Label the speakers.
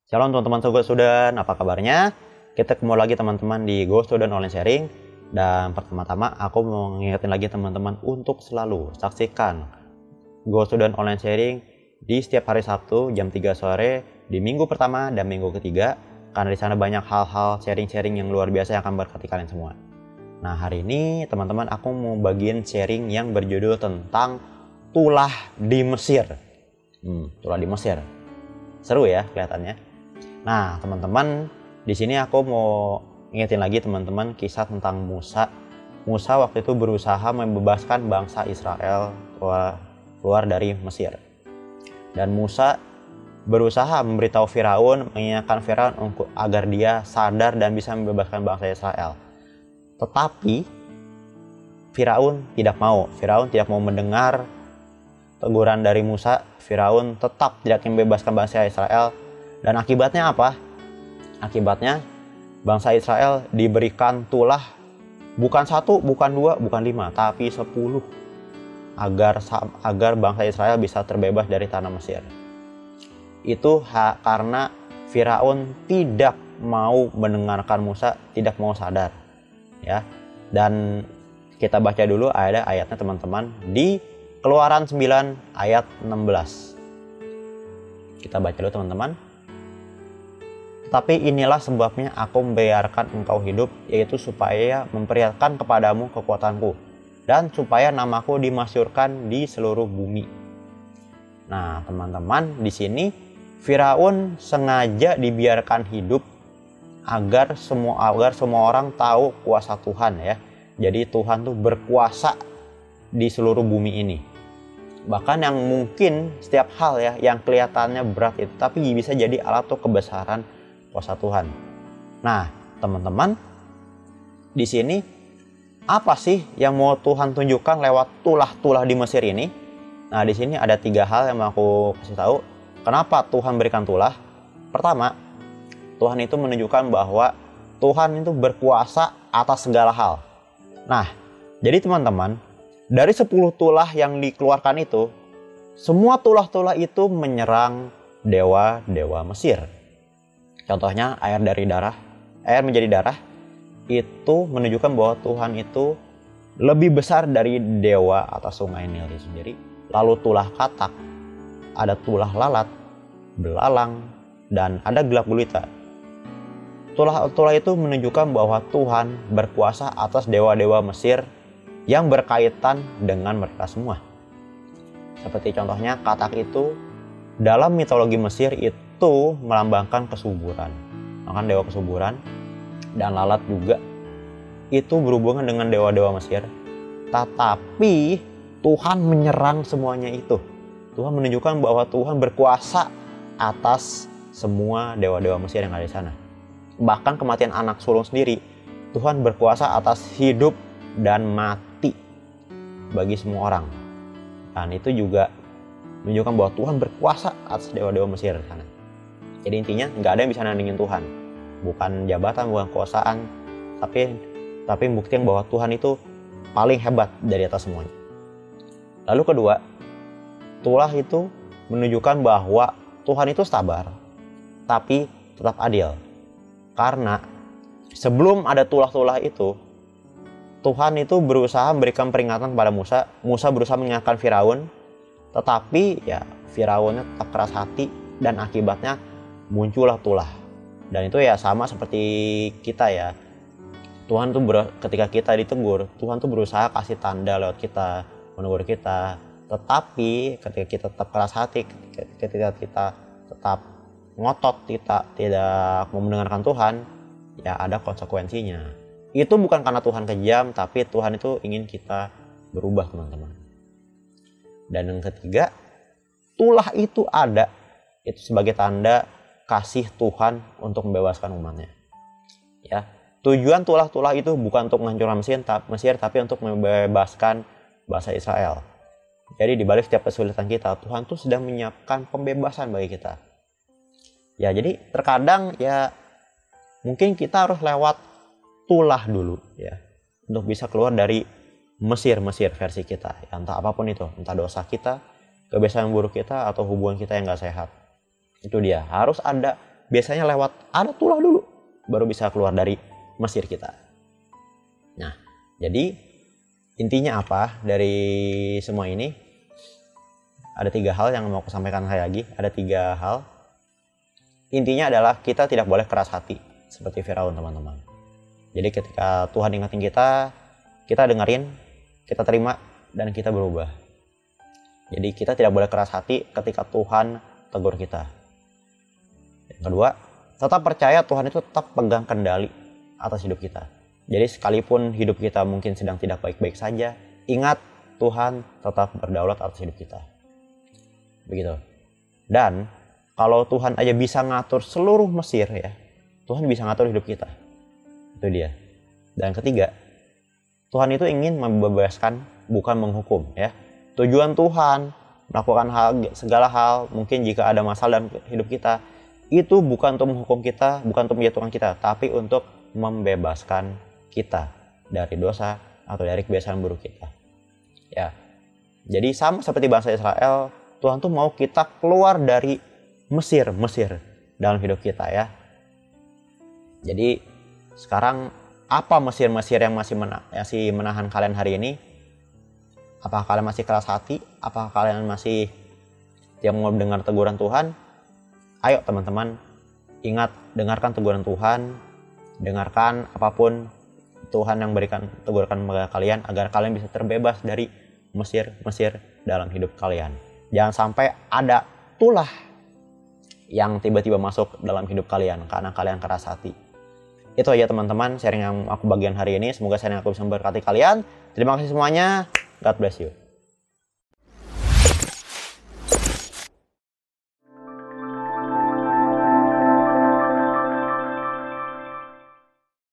Speaker 1: Shalom teman-teman Go Student, apa kabarnya? Kita ketemu lagi teman-teman di Go Student Online Sharing. Dan pertama-tama aku mau ngingetin lagi teman-teman untuk selalu saksikan Go Student Online Sharing di setiap hari Sabtu jam 3 sore di minggu pertama dan minggu ketiga. Karena di sana banyak hal-hal sharing-sharing yang luar biasa yang akan berkati kalian semua. Nah hari ini teman-teman aku mau bagiin sharing yang berjudul tentang tulah di Mesir. Tulah di Mesir. Seru ya kelihatannya. Nah, teman-teman, di sini aku mau ingetin lagi teman-teman kisah tentang Musa. Musa waktu itu berusaha membebaskan bangsa Israel keluar dari Mesir. Dan Musa berusaha memberitahu Firaun, mengingatkan Firaun agar dia sadar dan bisa membebaskan bangsa Israel. Tetapi Firaun tidak mau. Firaun tidak mau mendengar teguran dari Musa. Firaun tetap tidak membebaskan bangsa Israel. Dan akibatnya apa? Akibatnya bangsa Israel diberikan tulah bukan 1, bukan 2, bukan 5, tapi 10 agar bangsa Israel bisa terbebas dari tanah Mesir. Itu karena Firaun tidak mau mendengarkan Musa, tidak mau sadar. Ya. Dan kita baca dulu ayatnya teman-teman di Keluaran 9 ayat 16. Kita baca dulu teman-teman. Tapi inilah sebabnya aku membiarkan engkau hidup, yaitu supaya memperlihatkan kepadamu kekuatanku, dan supaya namaku dimasyhurkan di seluruh bumi. Nah, teman-teman, di sini Firaun sengaja dibiarkan hidup agar semua orang tahu kuasa Tuhan ya. Jadi Tuhan tuh berkuasa di seluruh bumi ini. Bahkan yang mungkin setiap hal ya yang kelihatannya berat itu, tapi bisa jadi alat tuh kebesaran kuasa Tuhan. Nah, teman-teman, di sini apa sih yang mau Tuhan tunjukkan lewat tulah-tulah di Mesir ini? Nah, di sini ada 3 hal yang mau aku kasih tahu. Kenapa Tuhan berikan tulah? Pertama, Tuhan itu menunjukkan bahwa Tuhan itu berkuasa atas segala hal. Nah, jadi teman-teman, dari 10 tulah yang dikeluarkan itu, semua tulah-tulah itu menyerang dewa-dewa Mesir. Contohnya air menjadi darah, itu menunjukkan bahwa Tuhan itu lebih besar dari dewa atas sungai Nil itu sendiri. Lalu tulah katak, ada tulah lalat, belalang, dan ada gelap gulita. Tulah itu menunjukkan bahwa Tuhan berkuasa atas dewa-dewa Mesir yang berkaitan dengan mereka semua. Seperti contohnya katak itu dalam mitologi Mesir itu melambangkan kesuburan, bahkan dewa kesuburan, dan lalat juga itu berhubungan dengan dewa-dewa Mesir. Tetapi Tuhan menyerang semuanya itu. Tuhan menunjukkan bahwa Tuhan berkuasa atas semua dewa-dewa Mesir yang ada di sana. Bahkan kematian anak sulung sendiri, Tuhan berkuasa atas hidup dan mati bagi semua orang. Dan itu juga menunjukkan bahwa Tuhan berkuasa atas dewa-dewa Mesir di sana. Jadi intinya nggak ada yang bisa nandingin Tuhan. Bukan jabatan, bukan kekuasaan, tapi buktian bahwa Tuhan itu paling hebat dari atas semuanya. Lalu kedua, tulah itu menunjukkan bahwa Tuhan itu sabar, tapi tetap adil. Karena sebelum ada tulah-tulah itu, Tuhan itu berusaha memberikan peringatan kepada Musa. Musa berusaha mengingatkan Firaun, tetapi ya Firaunnya tetap keras hati dan akibatnya muncullah tulah. Dan itu ya sama seperti kita ya. Tuhan tuh ketika kita ditegur, Tuhan tuh berusaha kasih tanda lewat kita, menegur kita. Tetapi ketika kita tetap keras hati, ketika kita tetap ngotot, kita tidak mau mendengarkan Tuhan, ya ada konsekuensinya. Itu bukan karena Tuhan kejam, tapi Tuhan itu ingin kita berubah, teman-teman. Dan yang ketiga, tulah itu ada, itu sebagai tanda kasih Tuhan untuk membebaskan umatnya. Ya, tujuan tulah-tulah itu bukan untuk menghancurkan Mesir, tapi untuk membebaskan bangsa Israel. Jadi di balik setiap kesulitan kita, Tuhan tuh sedang menyiapkan pembebasan bagi kita. Ya, jadi terkadang ya mungkin kita harus lewat tulah dulu ya untuk bisa keluar dari Mesir versi kita. Ya, entah apapun itu, entah dosa kita, kebiasaan buruk kita, atau hubungan kita yang gak sehat. Itu dia, harus ada biasanya lewat ada tulah dulu baru bisa keluar dari Mesir kita. Nah, jadi intinya apa dari semua ini? Ada 3 hal yang mau aku sampaikan sekali lagi. Ada 3 hal. Intinya adalah kita tidak boleh keras hati seperti Firaun, teman-teman. Jadi ketika Tuhan ingetin kita dengerin, kita terima, dan kita berubah. Jadi kita tidak boleh keras hati ketika Tuhan tegur kita. Yang kedua, tetap percaya Tuhan itu tetap pegang kendali atas hidup kita. Jadi sekalipun hidup kita mungkin sedang tidak baik-baik saja, ingat Tuhan tetap berdaulat atas hidup kita. Begitu. Dan kalau Tuhan aja bisa ngatur seluruh Mesir ya, Tuhan bisa ngatur hidup kita. Itu dia. Dan ketiga, Tuhan itu ingin membebaskan, bukan menghukum ya. Tujuan Tuhan melakukan segala hal, mungkin jika ada masalah dalam hidup kita, itu bukan untuk menghukum kita, bukan untuk menjatuhkan kita, tapi untuk membebaskan kita dari dosa atau dari kebiasaan buruk kita. Ya. Jadi sama seperti bangsa Israel, Tuhan tuh mau kita keluar dari Mesir dalam hidup kita ya. Jadi sekarang apa Mesir yang masih menahan kalian hari ini? Apakah kalian masih keras hati? Apakah kalian masih yang mau dengar teguran Tuhan? Ayo teman-teman, ingat, dengarkan teguran Tuhan, dengarkan apapun Tuhan yang berikan teguran kepada kalian agar kalian bisa terbebas dari Mesir dalam hidup kalian. Jangan sampai ada tulah yang tiba-tiba masuk dalam hidup kalian karena kalian keras hati. Itu aja teman-teman sharing yang aku bagian hari ini. Semoga sharing aku bisa memberkati kalian. Terima kasih semuanya. God bless you.